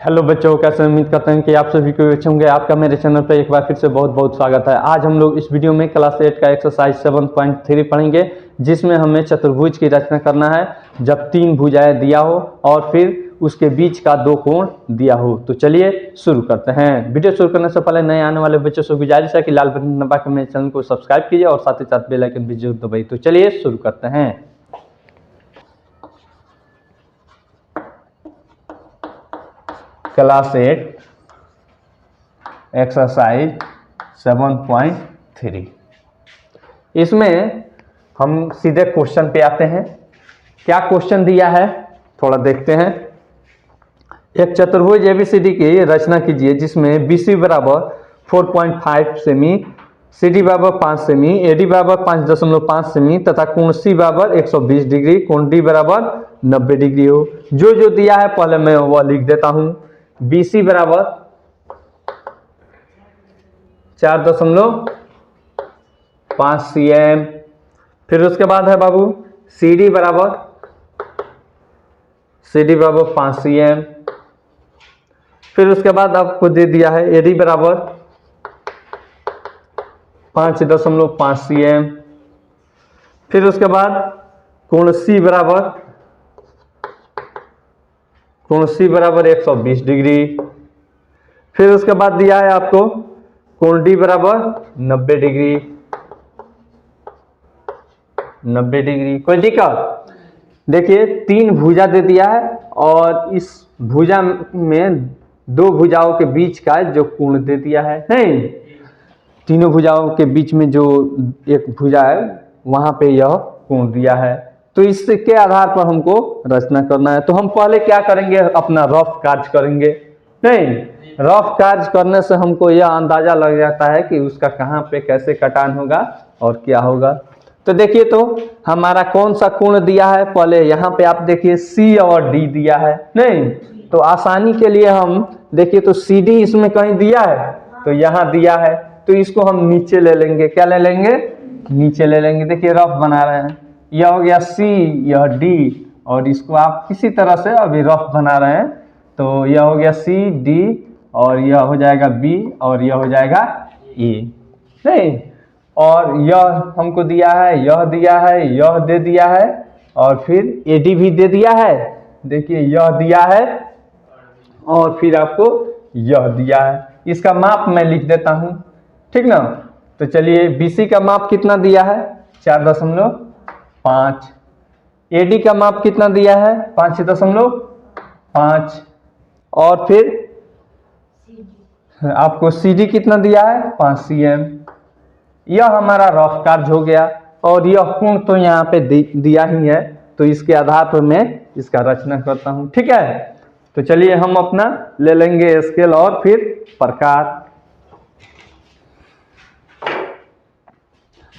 Hello बच्चों, कैसे उम्मीद करते हैं कि आप सभी को अच्छे होंगे। आपका मेरे चैनल पर एक बार फिर से बहुत बहुत स्वागत है। आज हम लोग इस वीडियो में क्लास 8 का एक्सरसाइज 7.3 पढ़ेंगे, जिसमें हमें चतुर्भुज की रचना करना है जब तीन भुजाएं दिया हो और फिर उसके बीच का दो कोण दिया हो। तो चलिए शुरू करते हैं। वीडियो शुरू करने से पहले नए आने वाले बच्चों से गुजारिश है कि लाल बटन दबाकर मेरे चैनल को सब्सक्राइब कीजिए और साथ ही साथ बेल आइकन भी जरूर दबाइए। तो चलिए शुरू करते हैं। क्लास 8 एक्सरसाइज 7.3, इसमें हम सीधे क्वेश्चन पे आते हैं। क्या क्वेश्चन दिया है थोड़ा देखते हैं। एक चतुर्भुज एबीसीडी की रचना कीजिए जिसमें बीसी बराबर 4.5 सेमी, सीडी बराबर 5 सेमी, एडी बराबर 5.5 सेमी तथा कोण सी बराबर 120 डिग्री, कोण डी बराबर 90 डिग्री हो। जो जो दिया है पहले मैं वह लिख देता हूं। बीसी बराबर 4.5 cm, फिर उसके बाद है बाबू सीडी बराबर 5 cm, फिर उसके बाद आपको दे दिया है एडी बराबर 5.5 cm, फिर उसके बाद कोण सी बराबर 120 डिग्री, फिर उसके बाद दिया है आपको कोण डी बराबर 90 डिग्री। कोई दिक्कत? देखिए तीन भुजा दे दिया है और इस भुजा में दो भुजाओं के बीच का जो कोण दे दिया है, नहीं तीनों भुजाओं के बीच में जो एक भुजा है वहां पे यह कोण दिया है। तो इसके आधार पर हमको रचना करना है। तो हम पहले क्या करेंगे, अपना रफ कार्य करेंगे। नहीं, रफ कार्य करने से हमको यह अंदाजा लग जाता है कि उसका कहाँ पे कैसे कटान होगा और क्या होगा। तो देखिए तो हमारा कौन सा कोण दिया है, पहले यहाँ पे आप देखिए सी और डी दिया है। नहीं तो आसानी के लिए हम देखिए तो सी डी इसमें कहीं दिया है तो यहाँ दिया है, तो इसको हम नीचे ले लेंगे। क्या ले लेंगे? नीचे ले लेंगे। देखिए रफ बना रहे हैं, यह हो गया सी, यह डी, और इसको आप किसी तरह से अभी रफ बना रहे हैं तो यह हो गया सी डी और यह हो जाएगा बी और यह हो जाएगा ए। नहीं, और यह हमको दिया है, यह दिया है, यह दे दिया है और फिर एडी भी दे दिया है। देखिए यह दिया है और फिर आपको यह दिया है। इसका माप मैं लिख देता हूं, ठीक ना। तो चलिए बीसी का माप कितना दिया है? 4.5। एडी का माप कितना दिया है? 5.5। और फिर आपको सीडी कितना दिया है? 5 cm। यह हमारा रफ कार्य हो गया और यह कोण तो यहाँ पे दिया ही है, तो इसके आधार पर मैं इसका रचना करता हूं, ठीक है। तो चलिए हम अपना ले लेंगे स्केल और फिर प्रकार।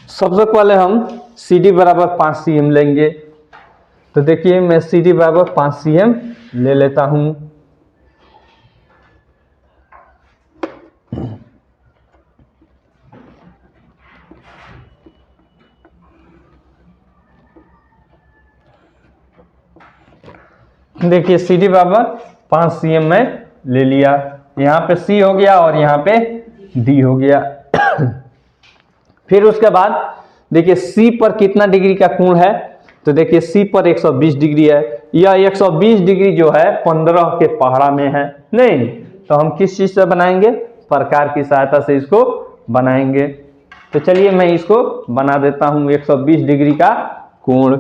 सबसे पहले हम CD बराबर 5 cm लेंगे। तो देखिए मैं CD बराबर 5 cm ले लेता हूं। देखिए CD बराबर 5 cm में ले लिया। यहाँ पे C हो गया और यहाँ पे D हो गया। फिर उसके बाद देखिए C पर कितना डिग्री का कोण है? तो देखिए C पर 120 डिग्री है। यह 120 डिग्री जो है 15 के पहाड़ा में है। नहीं तो हम किस चीज से बनाएंगे? प्रकार की सहायता से इसको बनाएंगे। तो चलिए मैं इसको बना देता हूं 120 डिग्री का कोण।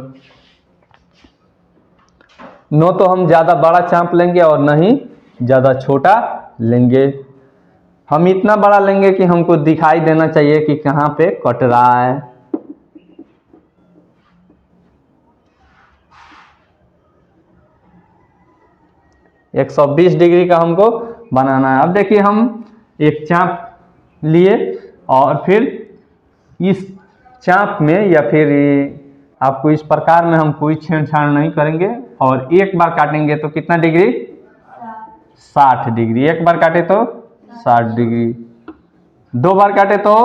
न तो हम ज्यादा बड़ा चाप लेंगे और न ही ज्यादा छोटा लेंगे। हम इतना बड़ा लेंगे कि हमको दिखाई देना चाहिए कि कहां पे कट रहा है। एक 120 डिग्री का हमको बनाना है। अब देखिए हम एक चाप लिए और फिर इस चाप में या फिर आपको इस प्रकार में हम कोई छेड़छाड़ नहीं करेंगे और एक बार काटेंगे तो कितना डिग्री? 60 डिग्री। एक बार काटे तो 60 डिग्री, दो बार काटे तो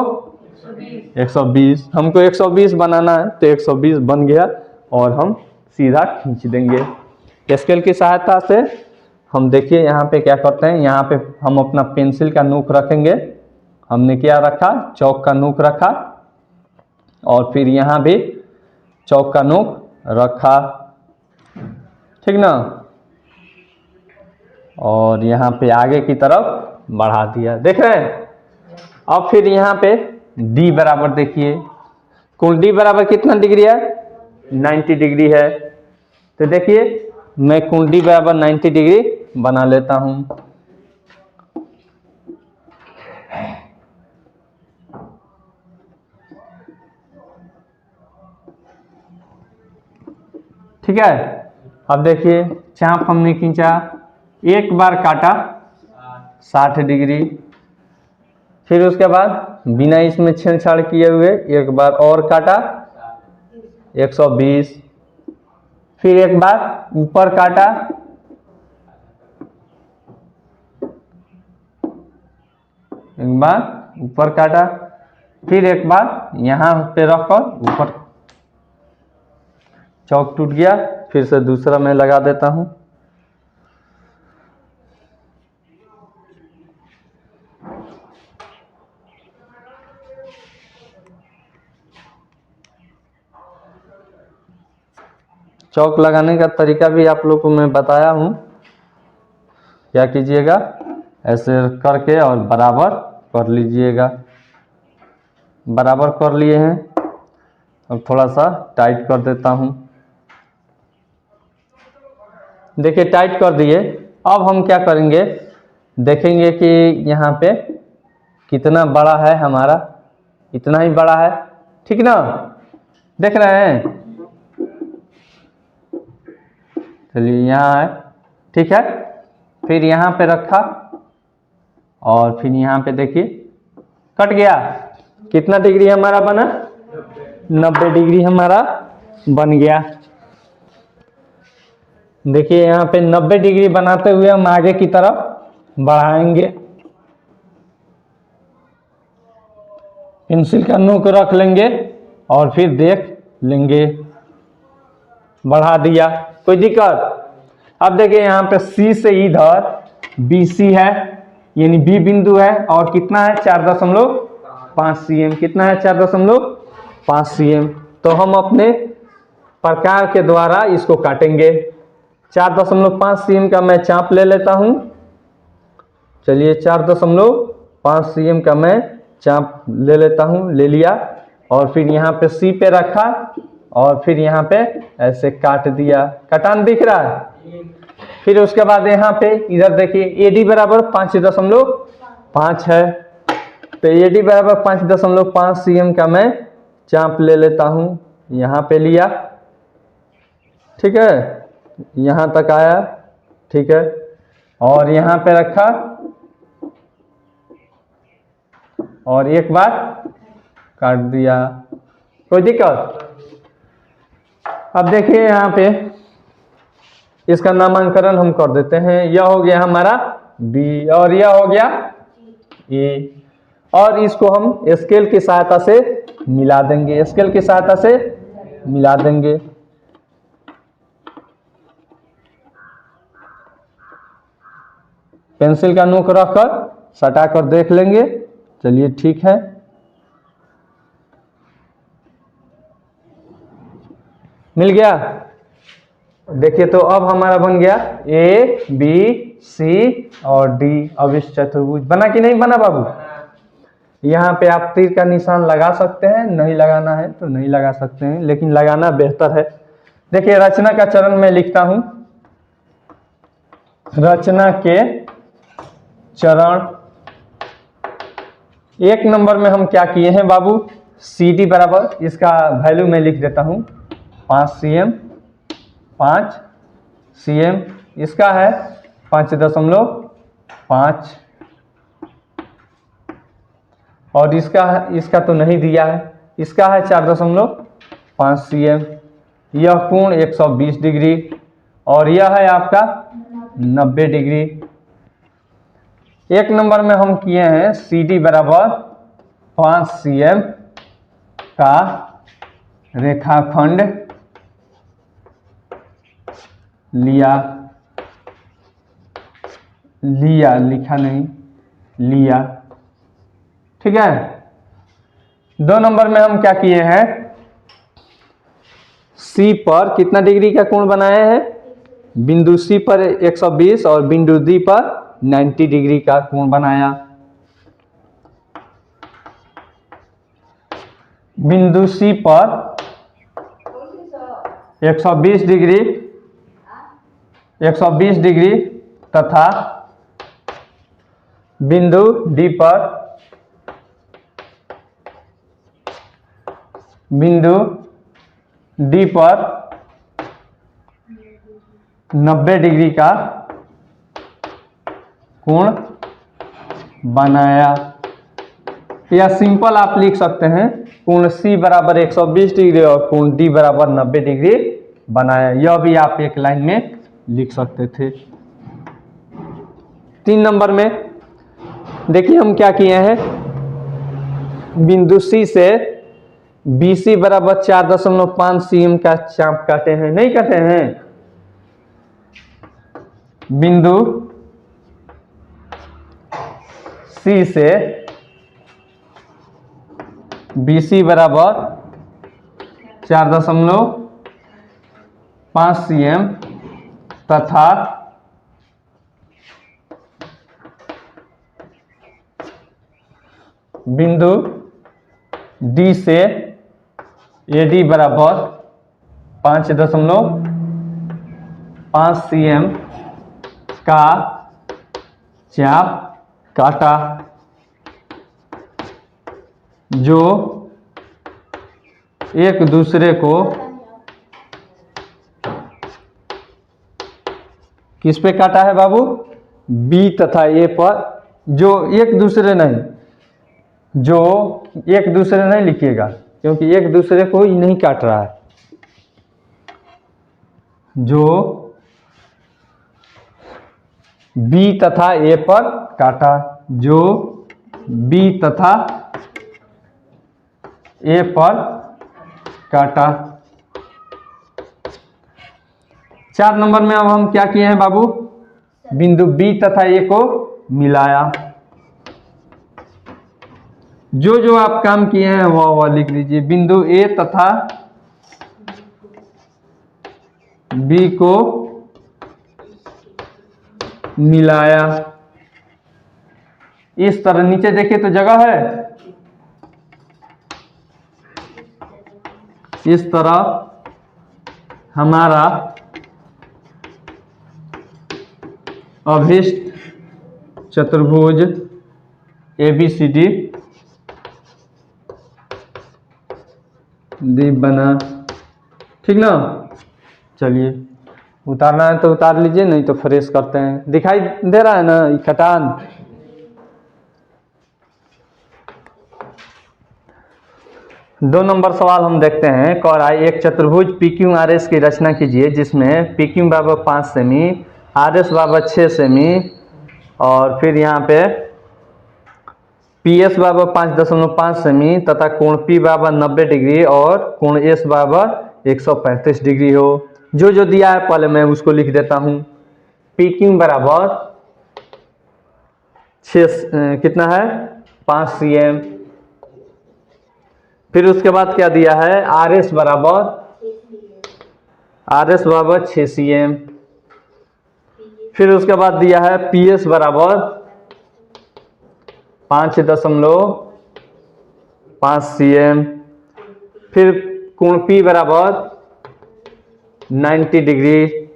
120। हमको 120 बनाना है तो 120 बन गया और हम सीधा खींच देंगे। स्केल की सहायता से हम देखिए यहाँ पे क्या करते हैं, यहाँ पे हम अपना पेंसिल का नोक रखेंगे। हमने क्या रखा, चौक का नोक रखा, और फिर यहाँ भी चौक का नोक रखा, ठीक ना। और यहाँ पे आगे की तरफ बढ़ा दिया, देख रहे हैं। अब फिर यहाँ पे डी बराबर देखिए, कोण डी बराबर कितना डिग्री है, 90 डिग्री है। तो देखिए मैं कोण डी बराबर 90 डिग्री बना लेता हूं। ठीक है। अब देखिए चाप हमने खींचा, एक बार काटा 60 डिग्री, फिर उसके बाद बिना इसमें छेड़छाड़ किए हुए एक बार और काटा 120, फिर एक बार ऊपर काटा, एक बार ऊपर काटा, फिर एक बार यहां पे रखकर ऊपर, चौक टूट गया, फिर से दूसरा मैं लगा देता हूं। चौक लगाने का तरीका भी आप लोग को मैं बताया हूं। क्या कीजिएगा, ऐसे करके और बराबर कर लीजिएगा। बराबर कर लिए हैं, अब थोड़ा सा टाइट कर देता हूं। देखिए टाइट कर दिए। अब हम क्या करेंगे, देखेंगे कि यहाँ पे कितना बड़ा है हमारा, इतना ही बड़ा है, ठीक ना, देख रहे हैं। चलिए यहाँ है, ठीक है। फिर यहाँ पे रखा और फिर यहाँ पे देखिए कट गया। कितना डिग्री हमारा बना, 90 डिग्री हमारा बन गया। देखिए यहाँ पे 90 डिग्री बनाते हुए हम आगे की तरफ बढ़ाएंगे। पेंसिल का नोक रख लेंगे और फिर देख लेंगे, बढ़ा दिया, कोई दिक्कत। अब देखिए यहाँ पे C से इधर BC है, यानी B बिंदु है, और कितना है 4.5 cm, कितना है 4.5 cm। तो हम अपने प्रकार के द्वारा इसको काटेंगे। 4.5 cm का मैं चाप ले लेता हूं। चलिए 4.5 cm का मैं चाप ले लेता हूं, ले लिया, और फिर यहाँ पे C पे रखा और फिर यहाँ पे ऐसे काट दिया। कटान दिख रहा है। फिर उसके बाद यहाँ पे इधर देखिए AD बराबर 5.5 है, तो AD बराबर 5.5 cm का मैं चाप ले लेता हूं। यहाँ पे लिया, ठीक है, यहाँ तक आया, ठीक है, और यहाँ पे रखा और एक बार काट दिया, कोई दिक्कत। अब देखिए यहाँ पे इसका नामांकन हम कर देते हैं। यह हो गया हमारा B और यह हो गया A, और इसको हम स्केल की सहायता से मिला देंगे, स्केल की सहायता से मिला देंगे। पेंसिल का नोक रखकर सटा कर देख लेंगे। चलिए ठीक है, मिल गया। देखिए तो अब हमारा बन गया A B C और D। अब इस चतुर्भुज बना कि नहीं बना बाबू। यहाँ पे आप तीर का निशान लगा सकते हैं, नहीं लगाना है तो नहीं लगा सकते हैं, लेकिन लगाना बेहतर है। देखिए रचना का चरण में लिखता हूं। रचना के चरण 1 नंबर में हम क्या किए हैं बाबू, CD बराबर, इसका वैल्यू मैं लिख देता हूं 5 cm, इसका है 5.5, और इसका तो नहीं दिया है, इसका है 4.5 cm। यह कोण 120 डिग्री और यह है आपका 90 डिग्री। 1 नंबर में हम किए हैं CD बराबर 5 cm का रेखाखंड लिया, लिया, लिखा नहीं, लिया। ठीक है। 2 नंबर में हम क्या किए हैं, सी पर कितना डिग्री का कोण बनाया है, बिंदु सी पर 120 और बिंदु डी पर 90 डिग्री का कोण बनाया। बिंदु सी पर 120 डिग्री, 120 डिग्री तथा बिंदु डी पर, बिंदु डी पर 90 डिग्री का कोण बनाया। या सिंपल आप लिख सकते हैं, कोण सी बराबर 120 डिग्री और कोण डी बराबर 90 डिग्री बनाया। यह भी आप एक लाइन में लिख सकते थे। 3 नंबर में देखिए हम क्या किए हैं, बिंदु सी से BC बराबर 4.5 cm का चाप काटे हैं, नहीं काटे हैं। बिंदु सी से BC बराबर 4.5 cm तथा बिंदु D से AD बराबर 5.5 cm का चाप काटा, जो एक दूसरे को किस पे काटा है बाबू, B तथा A पर, जो एक दूसरे नहीं, जो एक दूसरे नहीं लिखिएगा क्योंकि एक दूसरे को ही नहीं काट रहा है, जो B तथा A पर काटा, जो B तथा A पर काटा। 4 नंबर में अब हम क्या किए हैं बाबू, बिंदु B तथा A को मिलाया। जो जो आप काम किए हैं वह लिख लीजिए। बिंदु A तथा B को मिलाया। इस तरह नीचे देखिए तो जगह है, इस तरह हमारा अभिष्ट चतुर्भुज ABCD द्वीप बना। ठीक ना। चलिए उतारना है तो उतार लीजिए, नहीं तो फ्रेश करते हैं। दिखाई दे रहा है ना ये कटान। दो नंबर सवाल हम देखते हैं। कह रहा है एक चतुर्भुज PQRS की रचना कीजिए जिसमें PQ बराबर 5 सेमी, RS बराबर 6 सेमी और फिर यहाँ पे PS बराबर 5.5 सेमी तथा कोण P बराबर 90 डिग्री और कोण S बराबर 135 डिग्री हो। जो जो दिया है पहले मैं उसको लिख देता हूँ। PQ बराबर 6 कितना है 5 cm। फिर उसके बाद क्या दिया है, RS बराबर 6 cm। फिर उसके बाद दिया है PS बराबर 5.5 cm। फिर कोण P बराबर 90 डिग्री।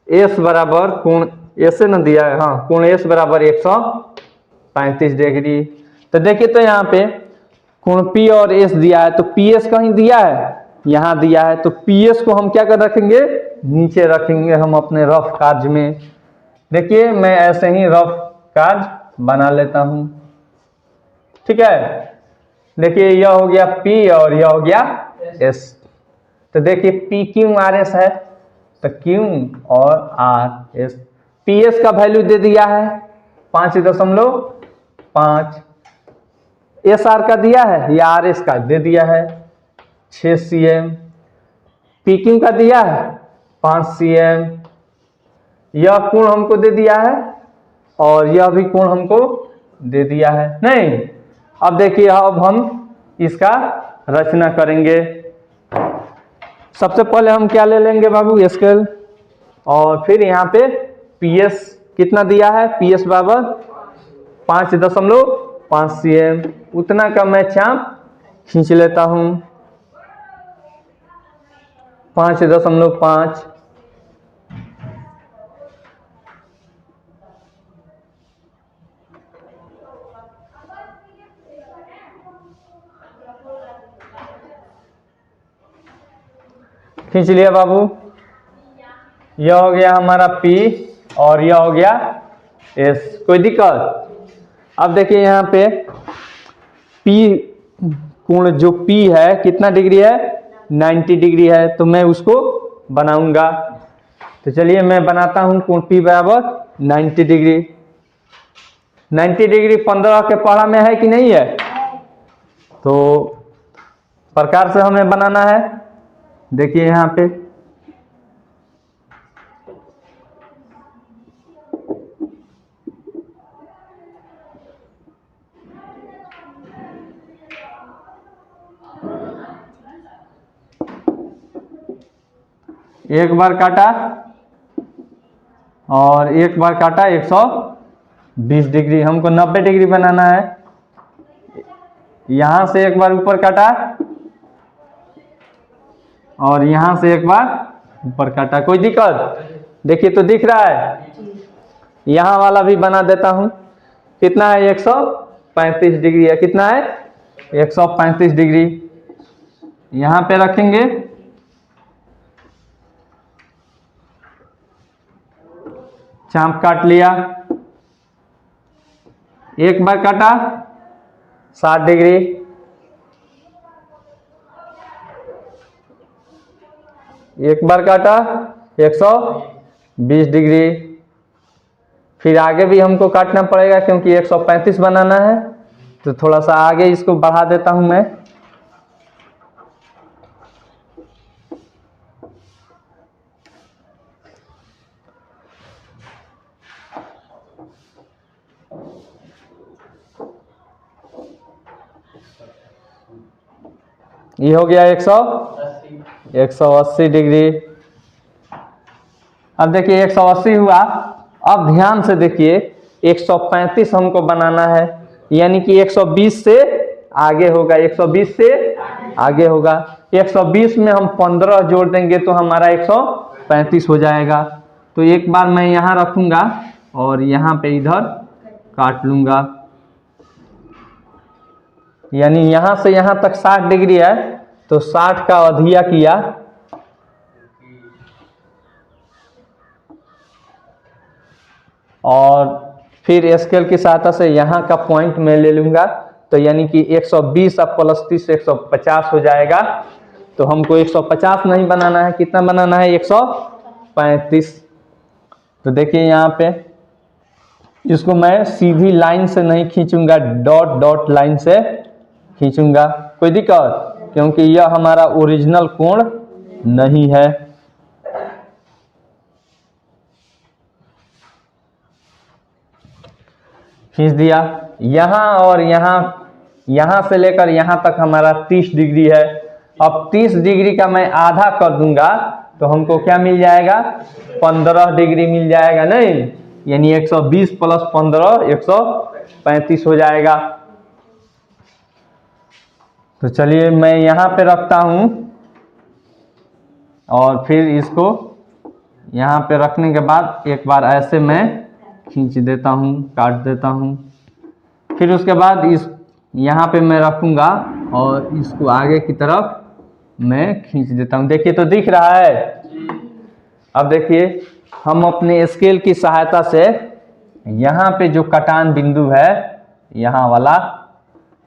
S बराबर कोण ऐसे न दिया है, हाँ कोण S बराबर 135 डिग्री। तो देखिए तो यहाँ पे कोण P और S दिया है, तो PS कहीं दिया है, यहाँ दिया है, तो PS को हम क्या कर रखेंगे, नीचे रखेंगे हम अपने रफ कार्य में। देखिए मैं ऐसे ही रफ कार्य बना लेता हूँ। ठीक है। देखिए यह हो गया P और यह हो गया S। तो देखिए PQRS है तो Q और RS। PS का वैल्यू दे दिया है 5.5। SR का दिया है या RS का दे दिया है 6 cm। PQ का दिया है 5 cm। यह कोण हमको दे दिया है और यह भी कोण हमको दे दिया है। नहीं, अब देखिए, अब हम इसका रचना करेंगे। सबसे पहले हम क्या ले लेंगे बाबू, स्केल, और फिर यहाँ पे पीएस कितना दिया है, पीएस बराबर 5.5 cm, उतना का मैं चाप खींच लेता हूं, 5.5। खींच लिया बाबू। यह हो गया हमारा P और यह हो गया S। कोई दिक्कत? अब देखिए यहाँ पे P कोण जो P है कितना डिग्री है, 90 डिग्री है, तो मैं उसको बनाऊंगा। तो चलिए मैं बनाता हूं कोण P बराबर 90 डिग्री। 90 डिग्री 15 के पढ़ा में है कि नहीं है? तो प्रकार से हमें बनाना है। देखिए यहाँ पे एक बार काटा और एक बार काटा 120 डिग्री, हमको 90 डिग्री बनाना है। यहां से एक बार ऊपर काटा और यहां से एक बार ऊपर काटा। कोई दिक्कत? देखिए तो दिख रहा है। यहां वाला भी बना देता हूं। कितना है, 135 डिग्री है। कितना है, 135 डिग्री। यहां पे रखेंगे, चाप काट लिया, एक बार काटा 60 डिग्री, एक बार काटा 120 डिग्री। फिर आगे भी हमको काटना पड़ेगा क्योंकि 135 बनाना है, तो थोड़ा सा आगे इसको बढ़ा देता हूं मैं। ये हो गया 180 डिग्री। अब देखिए 180 हुआ। अब ध्यान से देखिए 135 हमको बनाना है, यानी कि 120 से आगे होगा, 120 से आगे होगा। 120 में हम 15 जोड़ देंगे तो हमारा 135 हो जाएगा। तो एक बार मैं यहाँ रखूंगा और यहाँ पे इधर काट लूंगा, यानी यहां से यहां तक 60 डिग्री है, तो 60 का अधिया किया, और फिर स्केल की सहायता से यहाँ का पॉइंट मैं ले लूंगा, तो यानी कि 120 अब प्लस 30 150 हो जाएगा। तो हमको 150 नहीं बनाना है, कितना बनाना है, 135। तो देखिए यहाँ पे इसको मैं सीधी लाइन से नहीं खींचूंगा, डॉट डॉट लाइन से खींचूंगा। कोई दिक्कत? क्योंकि यह हमारा ओरिजिनल कोण नहीं है। खींच दिया। यहां और यहां से लेकर यहां तक हमारा 30 डिग्री है। अब 30 डिग्री का मैं आधा कर दूंगा तो हमको क्या मिल जाएगा, 15 डिग्री मिल जाएगा। नहीं, यानी 120 प्लस 15 135 हो जाएगा। तो चलिए मैं यहाँ पे रखता हूँ और फिर इसको यहाँ पे रखने के बाद एक बार ऐसे मैं खींच देता हूँ, काट देता हूँ। फिर उसके बाद इस यहाँ पे मैं रखूँगा और इसको आगे की तरफ मैं खींच देता हूँ। देखिए तो दिख रहा है। अब देखिए हम अपने स्केल की सहायता से यहाँ पे जो कटान बिंदु है, यहाँ वाला,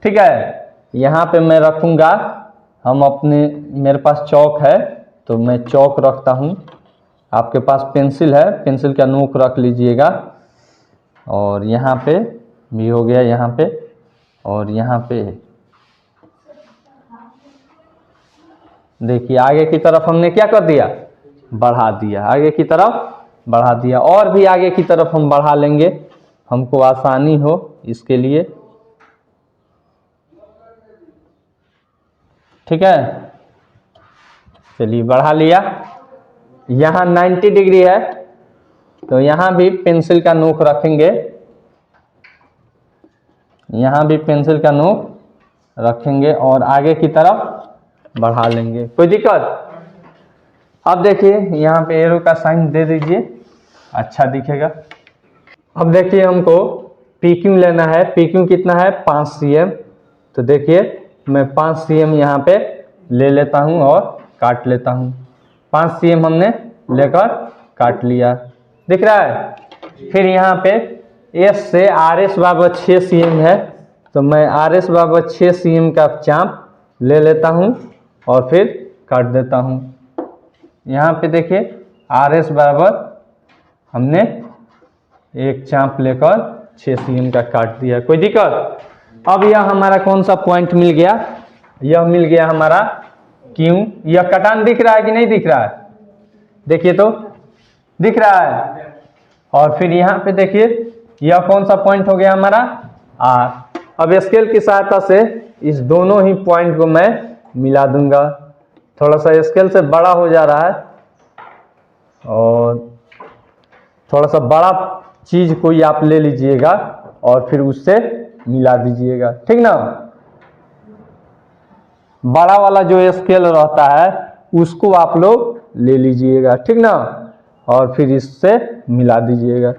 ठीक है, यहाँ पे मैं रखूँगा। हम अपने, मेरे पास चौक है तो मैं चौक रखता हूँ। आपके पास पेंसिल है, पेंसिल का नोक रख लीजिएगा। और यहाँ पे भी हो गया, यहाँ पे और यहाँ पे। देखिए आगे की तरफ हमने क्या कर दिया, बढ़ा दिया, आगे की तरफ बढ़ा दिया। और भी आगे की तरफ हम बढ़ा लेंगे। हमको आसानी हो इसके लिए। ठीक है, चलिए बढ़ा लिया। यहाँ 90 डिग्री है तो यहाँ भी पेंसिल का नोक रखेंगे, यहाँ भी पेंसिल का नोक रखेंगे और आगे की तरफ बढ़ा लेंगे। कोई दिक्कत? अब देखिए यहाँ पे एरो का साइन दे दीजिए, अच्छा दिखेगा। अब देखिए हमको पीक्यू लेना है। पीक्यू कितना है? 5 cm। तो देखिए मैं 5 cm यहाँ पे ले लेता हूँ और काट लेता हूँ। 5 cm हमने लेकर काट लिया, दिख रहा है। फिर यहाँ पे एस से RS बराबर 6 cm है, तो मैं RS बराबर 6 cm का चाप ले लेता हूँ और फिर काट देता हूँ। यहाँ पे देखिए RS बराबर हमने एक चाप लेकर 6 cm का काट दिया। कोई दिक्कत? अब यह हमारा कौन सा पॉइंट मिल गया? यह मिल गया हमारा क्यू। यह कटान दिख रहा है कि नहीं दिख रहा है? देखिए तो, दिख रहा है। और फिर यहाँ पे देखिए यह कौन सा पॉइंट हो गया हमारा? आर। अब स्केल की सहायता से इस दोनों ही पॉइंट को मैं मिला दूंगा। थोड़ा सा स्केल से बड़ा हो जा रहा है और थोड़ा सा बड़ा चीज कोई आप ले लीजिएगा और फिर उससे मिला दीजिएगा, ठीक ना। बड़ा वाला जो स्केल रहता है उसको आप लोग ले लीजिएगा, ठीक ना, और फिर इससे मिला दीजिएगा।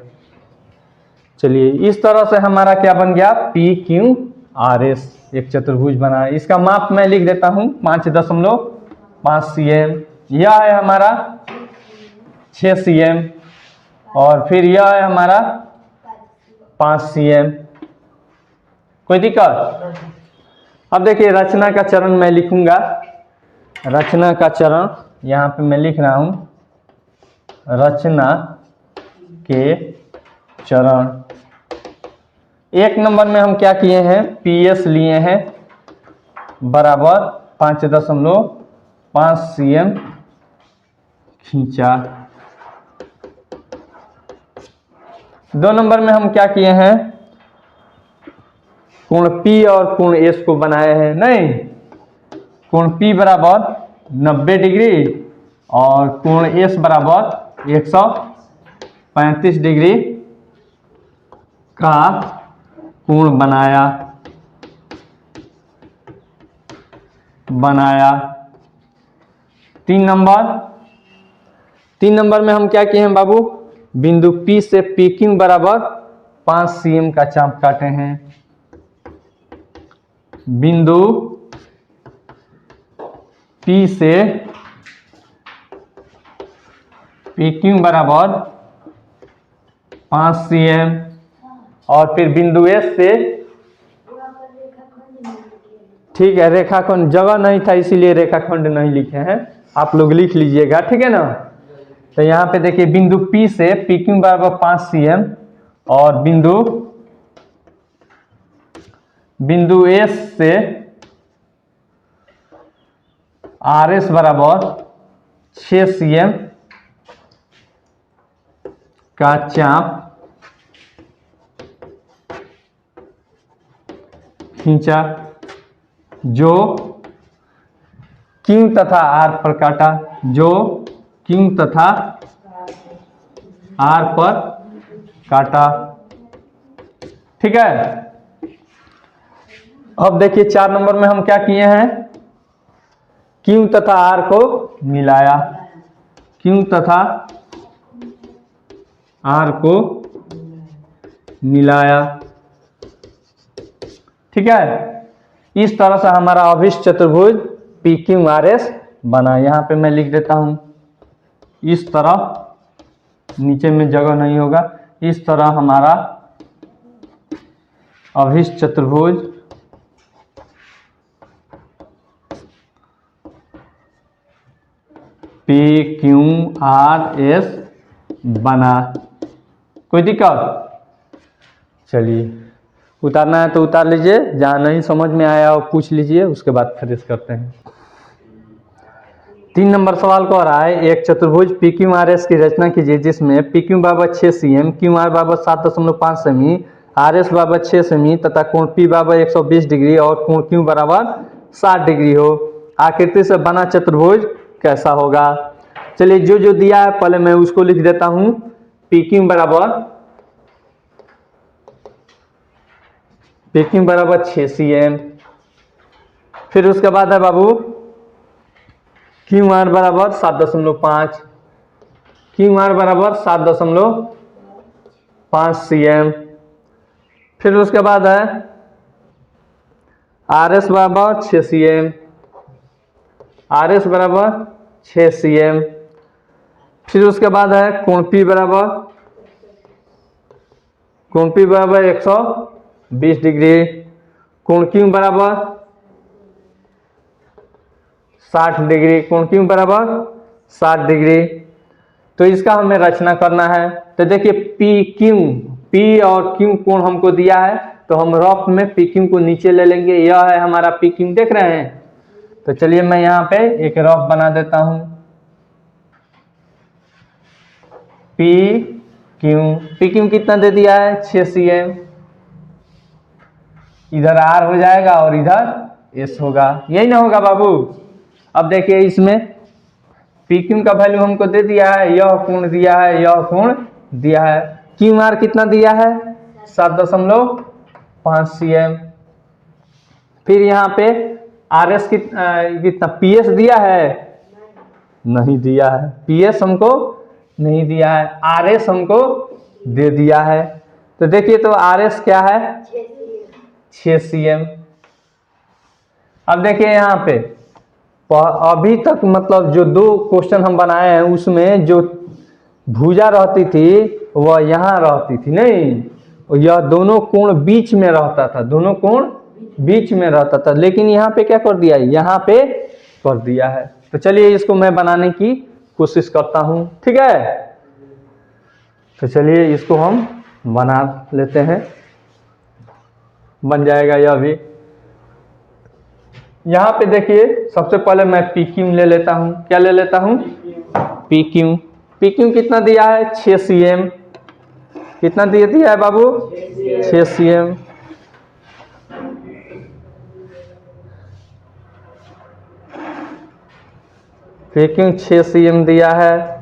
चलिए इस तरह से हमारा क्या बन गया? PQRS एक चतुर्भुज बना है। इसका माप मैं लिख देता हूं 5.5 cm। यह है हमारा 6 cm और फिर यह है हमारा 5 cm। कोई दिक्कत? अब देखिए रचना का चरण मैं लिखूंगा। रचना का चरण यहाँ पे मैं लिख रहा हूं, रचना के चरण। 1 नंबर में हम क्या किए हैं? PS लिए हैं बराबर 5.5 cm खींचा। 2 नंबर में हम क्या किए हैं? कोण P और कोण S को बनाए हैं। नहीं, कोण P बराबर 90 डिग्री और कोण S बराबर 135 डिग्री का कोण बनाया। 3 नंबर में हम क्या किए हैं बाबू? बिंदु P से PQ बराबर 5 cm का चाप काटे हैं। बिंदु P से PQ बराबर 5 cm और फिर बिंदु S से, ठीक है, रेखाखंड जगह नहीं था इसीलिए रेखाखंड नहीं लिखे हैं, आप लोग लिख लीजिएगा, ठीक है ना। तो यहाँ पे देखिए बिंदु P से PQ बराबर 5 cm और बिंदु S से RS बराबर 6 cm का चाप खींचा, जो Q तथा R पर काटा, जो Q तथा R पर काटा, ठीक है। अब देखिए 4 नंबर में हम क्या किए हैं? Q तथा R को मिलाया। Q तथा R को मिलाया, ठीक है। इस तरह से हमारा अभिष्ट चतुर्भुज PQRS बना। यहाँ पे मैं लिख देता हूं इस तरह, नीचे में जगह नहीं होगा। इस तरह हमारा अभिष्ट चतुर्भुज PQRS बना। कोई दिक्कत? चलिए उतारना है तो उतार लीजिए, जहाँ नहीं समझ में आया हो पूछ लीजिए, उसके बाद फिनिश करते हैं। 3 नंबर सवाल को आ रहा है, एक चतुर्भुज पी क्यू आर एस की रचना कीजिए जिसमें पी क्यू बराबर 6 cm, क्यू आर बराबर 7.5 सेमी, आर एस बराबर 6 सेमी तथा कोण पी बराबर 120 डिग्री और कोण क्यू बराबर 60 डिग्री हो। आकृति से बना चतुर्भुज कैसा होगा। चलिए जो जो दिया है पहले मैं उसको लिख देता हूं। पी क्यू बराबर 6 cm, फिर उसके बाद है बाबू क्यू आर बराबर 7.5, क्यू आर बराबर 7.5 cm, फिर उसके बाद है आर एस बराबर 6 cm, आर एस बराबर 6 cm, फिर उसके बाद है कोण पी बराबर 120 डिग्री, कोण क्यू बराबर 60 डिग्री, कोण क्यू बराबर 60 डिग्री। तो इसका हमें रचना करना है। तो देखिए पी और क्यू कोण हमको दिया है, तो हम रफ में पी क्यू को नीचे ले लेंगे। यह है हमारा पी क्यू, देख रहे हैं। तो चलिए मैं यहाँ पे एक रफ बना देता हूं। पी क्यू कितना दे दिया है 6 cm, इधर आर हो जाएगा और इधर एस होगा, यही ना होगा बाबू। अब देखिए इसमें पी क्यू का वैल्यू हमको दे दिया है, यह कोण दिया है, यह कोण दिया है। क्यू आर कितना दिया है 7.5 cm, फिर यहाँ पे आर एस कितना पी एस दिया है, नहीं दिया है। पी एस हमको नहीं दिया है, आर एस हमको दे दिया है। तो देखिए तो आर एस क्या है 6 cm। अब देखिए यहाँ पे अभी तक मतलब जो 2 क्वेश्चन हम बनाए हैं उसमें जो भुजा रहती थी वह यहाँ रहती थी, नहीं, यह दोनों कोण बीच में रहता था, दोनों कोण बीच में रहता था। लेकिन यहाँ पे क्या कर दिया है, यहाँ पे कर दिया है। तो चलिए इसको मैं बनाने की कोशिश करता हूँ, ठीक है। तो चलिए इसको हम बना लेते हैं, बन जाएगा यह भी। यहाँ पे देखिए सबसे पहले मैं पी क्यू ले लेता हूँ। क्या ले लेता हूँ, पी क्यू कितना दिया है 6 cm, कितना दे दिया है बाबू 6 cm। पी क्यू 6 cm दिया है।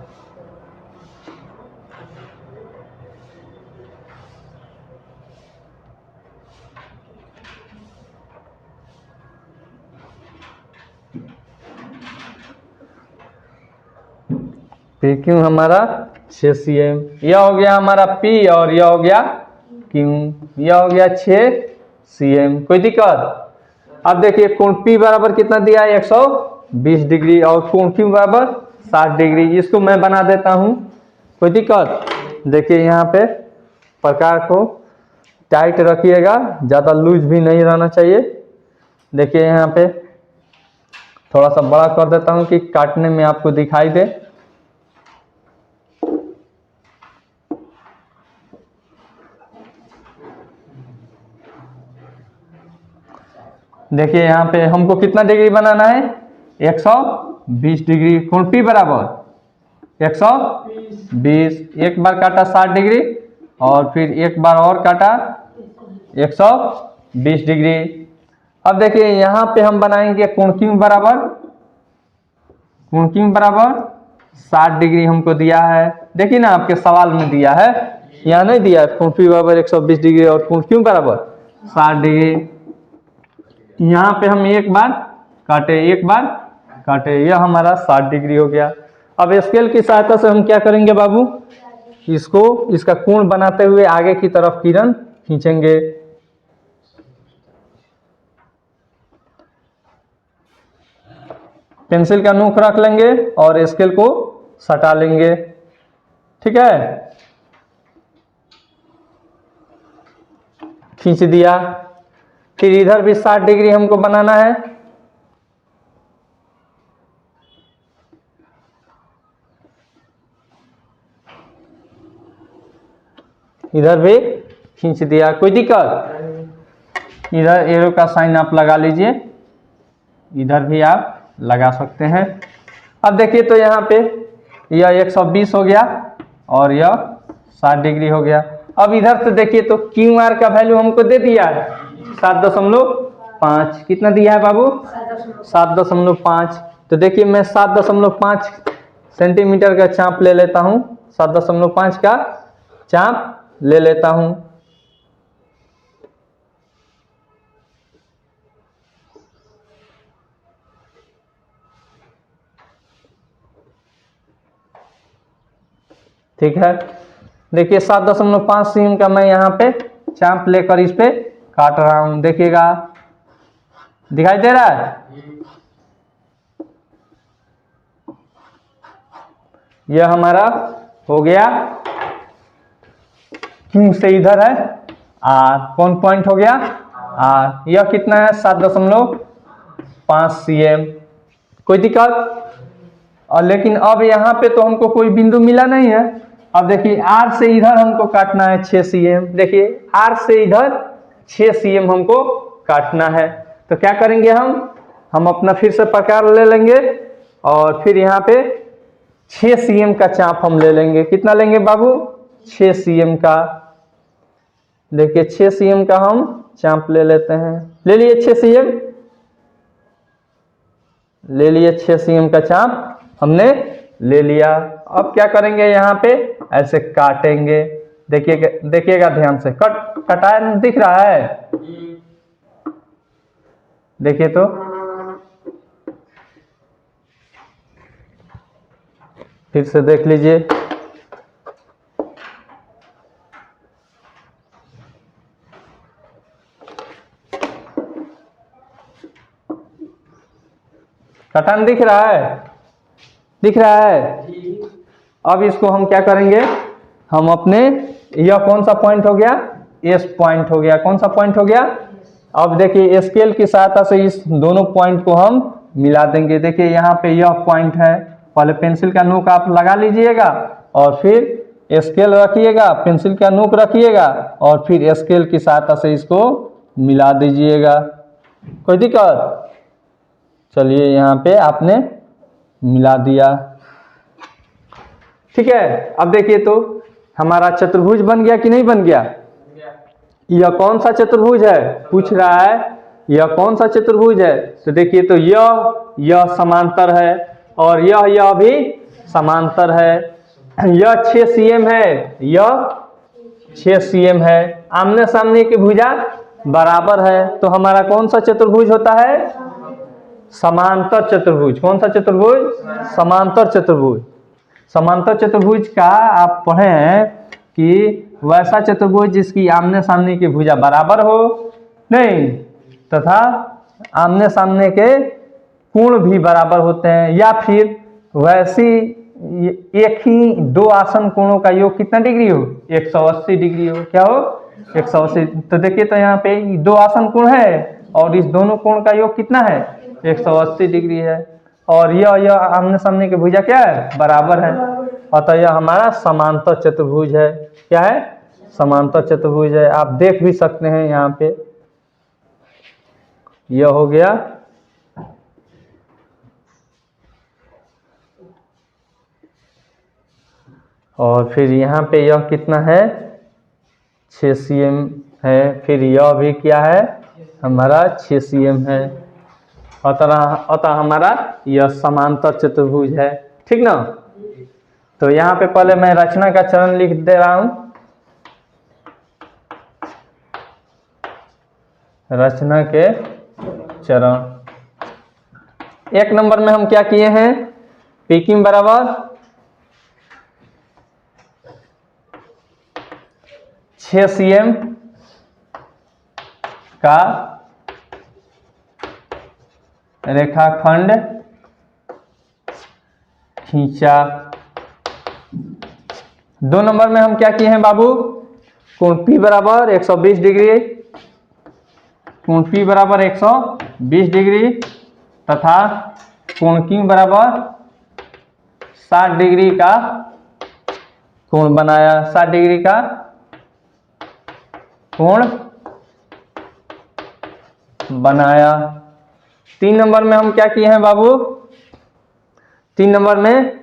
पी क्यू हमारा 6 cm, यह हो गया हमारा P और यह हो गया Q, यह हो गया 6 cm। कोई दिक्कत। अब देखिए कोण P बराबर कितना दिया है 120 डिग्री और कोण Q बराबर 60 डिग्री। इसको मैं बना देता हूं, कोई दिक्कत। देखिए यहाँ पे प्रकार को टाइट रखिएगा, ज़्यादा लूज भी नहीं रहना चाहिए। देखिए यहाँ पे थोड़ा सा बड़ा कर देता हूं कि काटने में आपको दिखाई दे। देखिए यहाँ पे हमको कितना डिग्री बनाना है 120 डिग्री। कोण P बराबर 120, एक बार काटा 60 डिग्री और फिर एक बार और काटा 120 डिग्री। अब देखिए यहाँ पे हम बनाएंगे कोण Q बराबर 60 डिग्री हमको दिया है। देखिए ना आपके सवाल में दिया है, यहाँ नहीं दिया है। कोण P बराबर 120 डिग्री और कोण Q बराबर 60 डिग्री। यहाँ पे हम एक बार काटे, यह हमारा 60 डिग्री हो गया। अब स्केल की सहायता से हम क्या करेंगे बाबू, इसका कोण बनाते हुए आगे की तरफ किरण खींचेंगे। पेंसिल का नोक रख लेंगे और स्केल को सटा लेंगे, ठीक है। खींच दिया। फिर इधर भी 60 डिग्री हमको बनाना है। इधर भी खींच दिया, कोई दिक्कत। इधर एरो का साइन आप लगा लीजिए, इधर भी आप लगा सकते हैं। अब देखिए तो यहाँ पे यह 120 हो गया और यह 60 डिग्री हो गया। अब इधर से देखिए तो क्यू आर का वैल्यू हमको दे दिया है 7.5। कितना दिया है बाबू? 7.5। तो देखिए मैं 7.5 सेंटीमीटर का चाप ले लेता हूँ, 7.5 का चाप ले लेता हूँ। ठीक है, देखिए 7.5 सीएम का मैं यहाँ पे चाप लेकर इस पे काट रहा हूं। देखिएगा, दिखाई दे रहा है? यह हमारा हो गया क्यू से इधर है आर। कौन पॉइंट हो गया? आर। यह कितना है? 7.5 सीएम। कोई दिक्कत? और लेकिन अब यहाँ पे तो हमको कोई बिंदु मिला नहीं है। अब देखिए आर से इधर हमको काटना है 6 सीएम। देखिए आर से इधर 6 सीएम हमको काटना है। तो क्या करेंगे हम अपना फिर से प्रकार ले लेंगे और फिर यहाँ पे 6 सीएम का चाप हम ले लेंगे। कितना लेंगे बाबू? 6 सीएम का। देखिए 6 सीएम का हम चाप ले लेते हैं। ले लिए 6 सीएम, ले लिए 6 सीएम का चाप हमने ले लिया। अब क्या करेंगे? यहाँ पे ऐसे काटेंगे। देखिएगा ध्यान से, कटाया दिख रहा है? देखिए तो फिर से देख लीजिए। कटान दिख रहा है? दिख रहा है? अब इसको हम क्या करेंगे? हम अपने, यह कौन सा पॉइंट हो गया? एस पॉइंट हो गया। कौन सा पॉइंट हो गया? अब देखिए स्केल की सहायता से इस दोनों पॉइंट को हम मिला देंगे। देखिए यहाँ पे यह पॉइंट है। पहले पेंसिल का नोक आप लगा लीजिएगा और फिर स्केल रखिएगा, पेंसिल का नोक रखिएगा और फिर स्केल की सहायता से इसको मिला दीजिएगा। कोई दिक्कत? चलिए यहाँ पे आपने मिला दिया। ठीक है, अब देखिए तो हमारा चतुर्भुज बन गया कि नहीं बन गया? यह कौन सा चतुर्भुज है पूछ रहा है। यह कौन सा चतुर्भुज है? तो देखिए तो यह समांतर है और यह भी समांतर है। यह 6 सीएम है, यह 6 सीएम है। आमने सामने की भुजा बराबर है तो हमारा कौन सा चतुर्भुज होता है? समांतर चतुर्भुज। कौन सा चतुर्भुज? समांतर चतुर्भुज। समांतर चतुर्भुज का आप पढ़ें कि वैसा चतुर्भुज जिसकी आमने सामने की भुजा बराबर हो नहीं, तथा आमने सामने के कोण भी बराबर होते हैं, या फिर वैसी एक ही दो आसन कोणों का योग कितना डिग्री हो? 180 डिग्री हो। क्या हो? 180। तो देखिए तो यहाँ पे दो आसन कोण है और इस दोनों कोण का योग कितना है? 180 डिग्री है। और यह आमने सामने की भुजा क्या है? बराबर है। अतः यह हमारा समांतर चतुर्भुज है। क्या है? समांतर चतुर्भुज है। आप देख भी सकते हैं यहाँ पे। यह हो गया और फिर यहाँ पे यह कितना है? 6 सीएम है। फिर यह भी क्या है? हमारा 6 सीएम है। अतः हमारा यह समांतर चतुर्भुज है। ठीक ना? तो यहाँ पे पहले मैं रचना का चरण लिख दे रहा हूं। रचना के चरण 1 नंबर में हम क्या किए हैं? पी बराबर 6 सीएम का रेखाखंड खींचा। 2 नंबर में हम क्या किए हैं बाबू? कोण P बराबर 120 डिग्री, कोण P बराबर 120 डिग्री तथा कोण Q बराबर 60 डिग्री का कोण बनाया। 60 डिग्री का कोण बनाया। 3 नंबर में हम क्या किए हैं बाबू? 3 नंबर में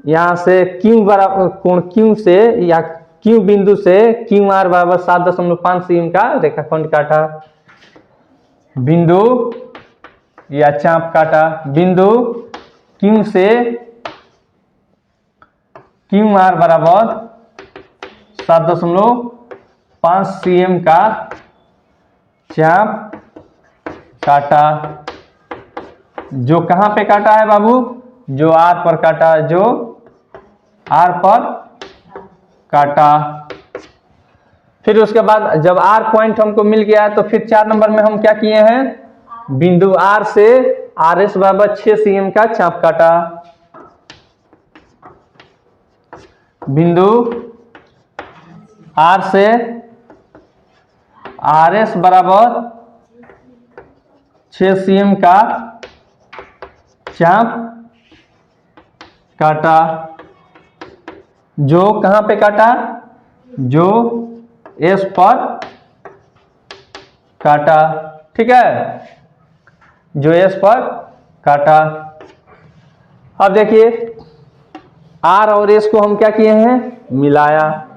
यहां से क्यू बराबर कोण क्यू से या क्यू बिंदु से क्यू आर बराबर 7.5 cm का रेखाखंड काटा। बिंदु या चाप काटा। बिंदु क्यू से क्यू आर बराबर 7.5 cm का चाप काटा। जो कहां पे काटा है बाबू? जो आर पर काटा। जो आर पर काटा। फिर उसके बाद जब आर पॉइंट हमको मिल गया तो फिर 4 नंबर में हम क्या किए हैं? बिंदु आर से आर एस बराबर 6 cm का चाप काटा। बिंदु आर से आर एस बराबर 6 cm का चाप काटा। जो कहां पे काटा? जो एस पर काटा। ठीक है, जो एस पर काटा। अब देखिए आर और एस को हम क्या किए हैं? मिलाया।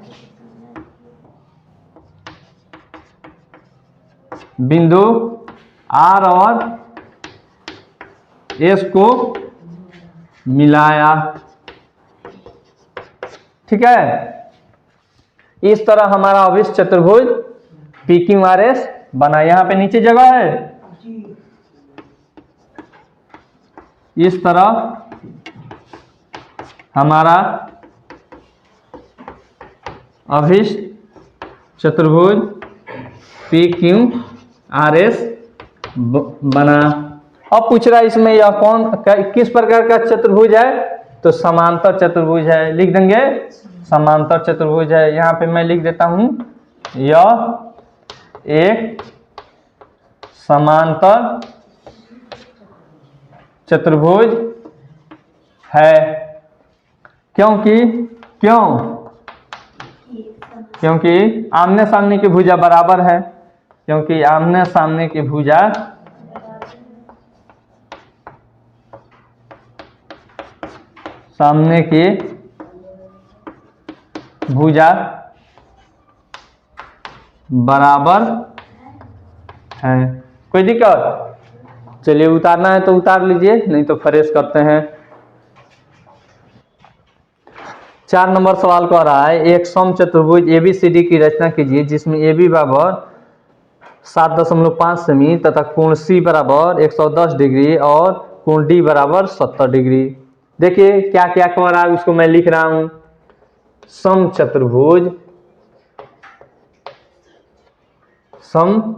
बिंदु आर और एस को मिलाया। ठीक है, इस तरह हमारा अभिष्ट चतुर्भुज पी क्यू आर एस बना। यहां पे नीचे जगह है। इस तरह हमारा अभिष्ट चतुर्भुज पी क्यू आर एस बना। अब पूछ रहा है इसमें यह कौन किस प्रकार का चतुर्भुज है? तो समांतर चतुर्भुज है। लिख देंगे समांतर चतुर्भुज है। यहां पे मैं लिख देता हूं यह एक समांतर चतुर्भुज है। क्योंकि आमने सामने की भुजा बराबर है। क्योंकि आमने सामने की भुजा सामने की भुजा बराबर है। कोई दिक्कत? चलिए उतारना है तो उतार लीजिए, नहीं तो फ्रेश करते हैं। 4 नंबर सवाल कह रहा है एक सम चतुर्भुज एबीसीडी की रचना कीजिए जिसमें AB बराबर 7.5 सेमी तथा कोण C बराबर 110 डिग्री और कोण D बराबर 70 डिग्री। देखिए क्या क्या कह रहा है उसको मैं लिख रहा हूं। सम चतुर्भुज सम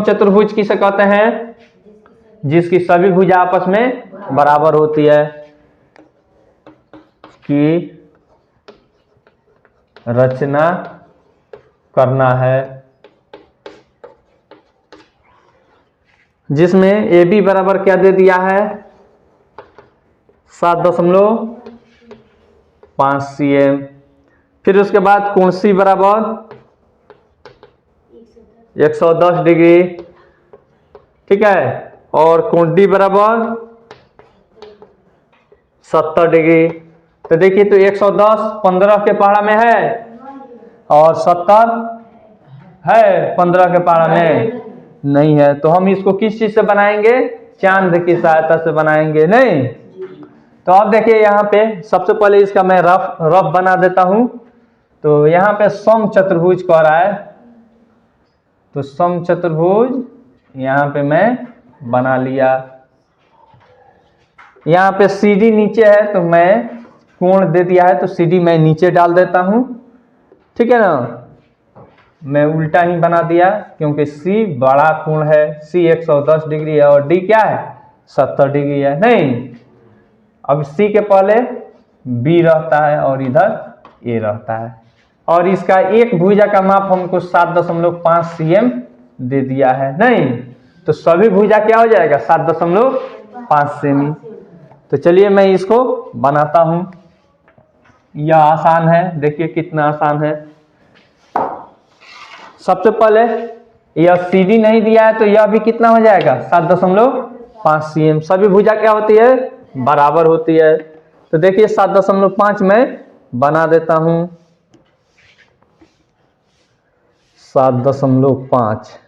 चतुर्भुज किसे कहते हैं? जिसकी सभी भुजा आपस में बराबर होती है। की रचना करना है। जिसमें AB बराबर क्या दे दिया है? 7.5 cm। फिर उसके बाद कोण C बराबर 110 डिग्री। ठीक है, और कोण D बराबर 70 डिग्री। तो देखिए तो 110 15 के पहाड़ा में है और 70 है 15 के पहाड़ा में नहीं है। तो हम इसको किस चीज से बनाएंगे? चांद की सहायता से बनाएंगे। नहीं तो अब देखिए यहाँ पे सबसे पहले इसका मैं रफ बना देता हूं। तो यहाँ पे सम चतुर्भुज कह रहा है, तो सम चतुर्भुज यहाँ पे मैं बना लिया। यहाँ पे CD नीचे है तो मैं कोण दे दिया है तो CD मैं नीचे डाल देता हूं। ठीक है ना, मैं उल्टा ही बना दिया क्योंकि C बड़ा कोण है। C 110 डिग्री है और D क्या है? 70 डिग्री है। नहीं, अब C के पहले B रहता है और इधर A रहता है। और इसका एक भुजा का माप हमको 7.5 cm दे दिया है। नहीं तो सभी भुजा क्या हो जाएगा? 7.5 सेमी। तो चलिए मैं इसको बनाता हूं। यह आसान है, देखिए कितना आसान है। सबसे पहले यह CD नहीं दिया है तो यह भी कितना हो जाएगा? 5 cm। सभी भुजा क्या होती है, बराबर होती है। तो देखिए 7.5 मैं बना देता हूं, 7.5।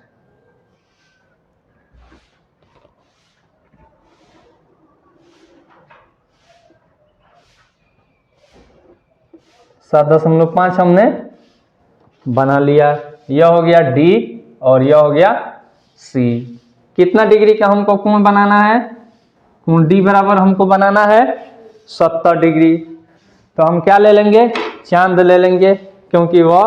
सात दशमलव पांच हमने बना लिया। यह हो गया डी और यह हो गया सी। कितना डिग्री का हमको कोण बनाना है, कोण डी बराबर हमको बनाना है 70 डिग्री। तो हम क्या ले लेंगे, चांद ले लेंगे, क्योंकि वह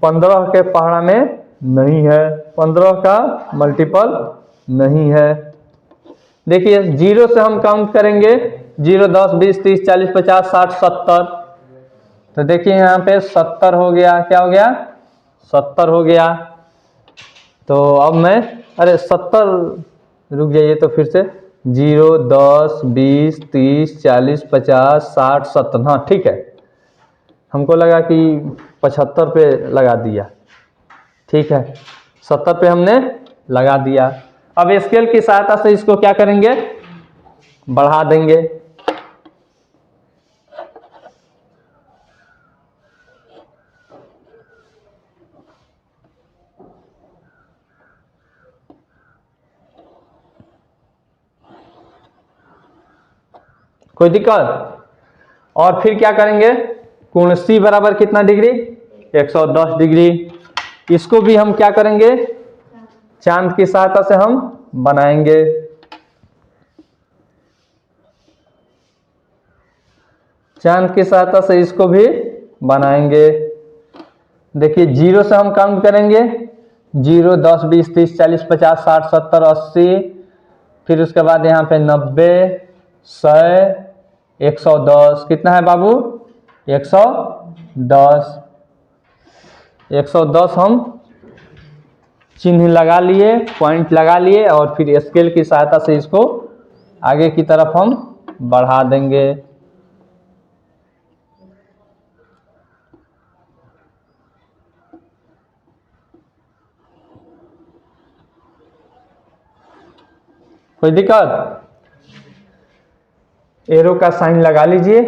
15 के पहाड़ा में नहीं है, 15 का मल्टीपल नहीं है। देखिए 0 से हम काउंट करेंगे, 0, 10, 20, 30, 40, 50, 60, 70। तो देखिए यहाँ पे 70 हो गया, क्या हो गया, 70 हो गया। तो अब मैं, अरे 70, रुक जाइए तो फिर से 0, 10, 20, 30, 40, 50, 60, 70, हाँ ठीक है। हमको लगा कि 75 पे लगा दिया, ठीक है 70 पे हमने लगा दिया। अब स्केल की सहायता से इसको क्या करेंगे, बढ़ा देंगे। कोई दिक्कत। और फिर क्या करेंगे, कोण सी बराबर कितना डिग्री, 110 डिग्री। इसको भी हम क्या करेंगे, चांद की सहायता से हम बनाएंगे। चांद की सहायता से इसको भी बनाएंगे। देखिए 0 से हम काउंट करेंगे, 0, 10, 20, 30, 40, 50, 60, 70, 80, फिर उसके बाद यहाँ पे 90, 100, 110। कितना है बाबू, 110। 110 हम चिन्ह लगा लिए, पॉइंट लगा लिए, और फिर स्केल की सहायता से इसको आगे की तरफ हम बढ़ा देंगे। कोई दिक्कत, एरो का साइन लगा लीजिए।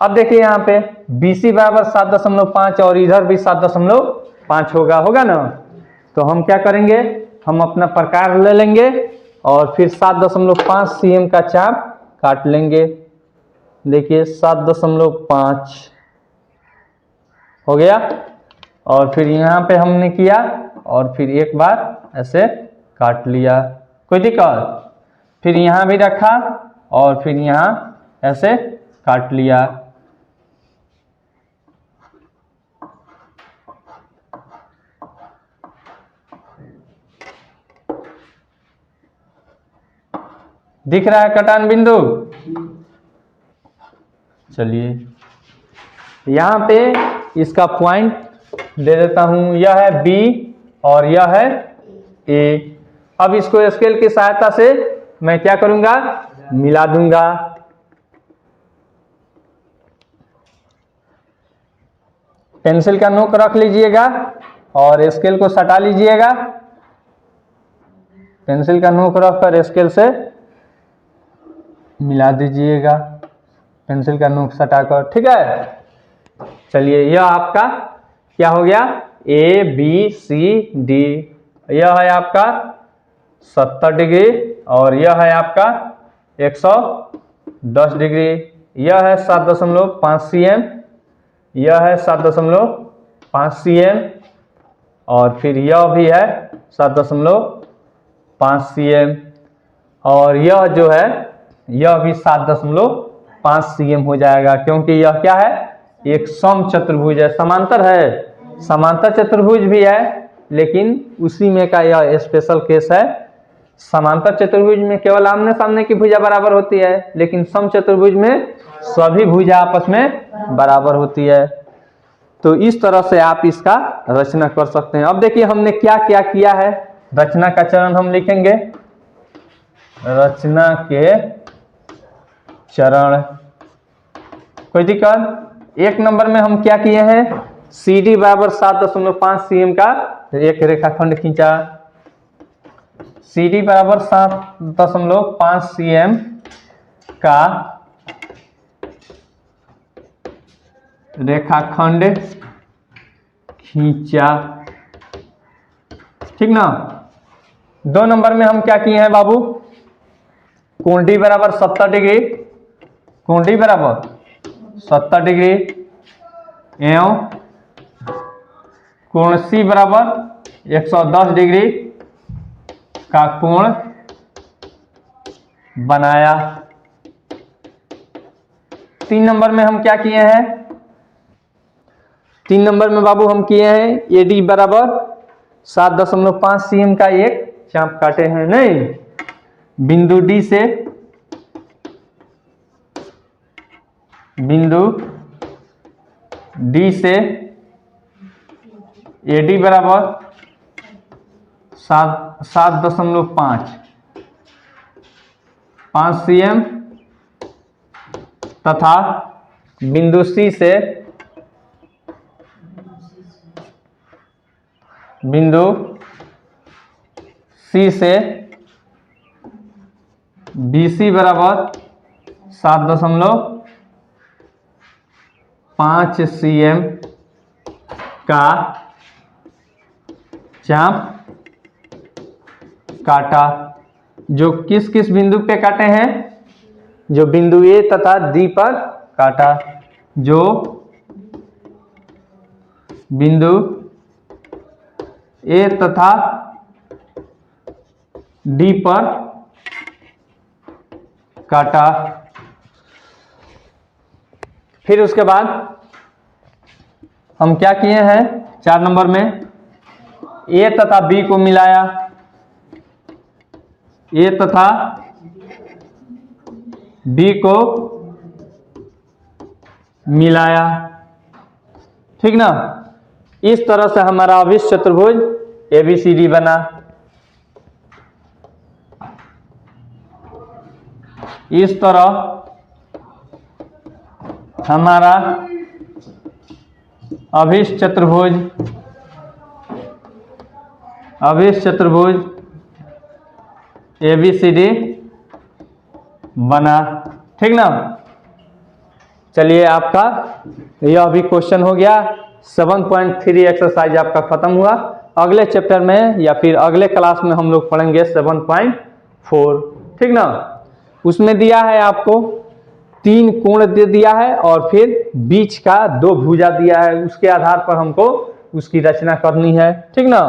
अब देखिए यहाँ पे BC बराबर 7.5 और इधर भी 7.5 होगा ना। तो हम क्या करेंगे, हम अपना प्रकार ले लेंगे और फिर 7.5 cm का चाप काट लेंगे। देखिए 7.5 हो गया, और फिर यहाँ पे हमने किया और फिर एक बार ऐसे काट लिया। कोई दिक्कत, फिर यहाँ भी रखा और फिर यहाँ ऐसे काट लिया। दिख रहा है कटान बिंदु, चलिए यहाँ पे इसका पॉइंट दे देता हूं, यह है B और यह है A। अब इसको स्केल की सहायता से मैं क्या करूंगा, मिला दूंगा। पेंसिल का नोक रख लीजिएगा और स्केल को सटा लीजिएगा। पेंसिल का नोक रखकर स्केल से मिला दीजिएगा, पेंसिल का नोक सटाकर, ठीक है। चलिए यह आपका क्या हो गया, ABCD। यह है आपका 70 डिग्री और यह है आपका 110 डिग्री। यह है 7.5 cm, यह है 7.5 cm, और फिर यह भी है 7.5 cm, और यह जो है यह भी 7.5 cm हो जाएगा, क्योंकि यह क्या है, एक सम चतुर्भुज है, समांतर है। समांतर चतुर्भुज भी है, लेकिन उसी में का यह स्पेशल केस है। समांतर चतुर्भुज में केवल आमने सामने की भुजा बराबर होती है, लेकिन सम चतुर्भुज में सभी भुजा आपस में बराबर होती है। तो इस तरह से आप इसका रचना कर सकते हैं। अब देखिए हमने क्या क्या किया है, रचना का चरण हम लिखेंगे, रचना के चरण। कोई दिक्कत, एक नंबर में हम क्या किए हैं, CD बराबर 7.5 cm का एक रेखाखंड खींचा, CD बराबर 7.5 cm का रेखाखंड खींचा। ठीक ना। 2 नंबर में हम क्या किए हैं बाबू, कोण D बराबर 70 डिग्री, कोण D बराबर 70 डिग्री एवं कोण C बराबर 110 डिग्री का कोण बनाया। 3 नंबर में हम क्या किए हैं, 3 नंबर में बाबू हम किए हैं AD बराबर 7.5 cm का एक चाप काटे हैं। नहीं, बिंदु D से AD बराबर 7.5 cm तथा बिंदु C से BC बराबर 7.5 cm का चाप काटा। जो किस किस बिंदु पे काटे हैं, जो बिंदु A तथा D पर काटा। जो बिंदु A तथा D पर काटा। फिर उसके बाद हम क्या किए हैं, 4 नंबर में A तथा B को मिलाया, A तथा B को मिलाया। ठीक ना। इस तरह से हमारा अभिष्ट चतुर्भुज ABCD बना। इस तरह हमारा अभिष्ट चतुर्भुज ABCD बना। ठीक ना। चलिए, आपका यह भी क्वेश्चन हो गया। 7.3 एक्सरसाइज आपका खत्म हुआ। अगले चैप्टर में या फिर अगले क्लास में हम लोग पढ़ेंगे 7.4। ठीक ना। उसमें दिया है आपको 3 कोण दे दिया है और फिर बीच का 2 भुजा दिया है। उसके आधार पर हमको उसकी रचना करनी है। ठीक ना।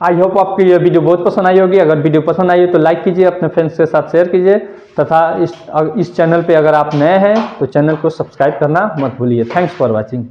आई होप आपको यह वीडियो बहुत पसंद आई होगी। अगर वीडियो पसंद आई हो तो लाइक कीजिए, अपने फ्रेंड्स के साथ शेयर कीजिए तथा इस चैनल पे अगर आप नए हैं तो चैनल को सब्सक्राइब करना मत भूलिए। Thanks for watching.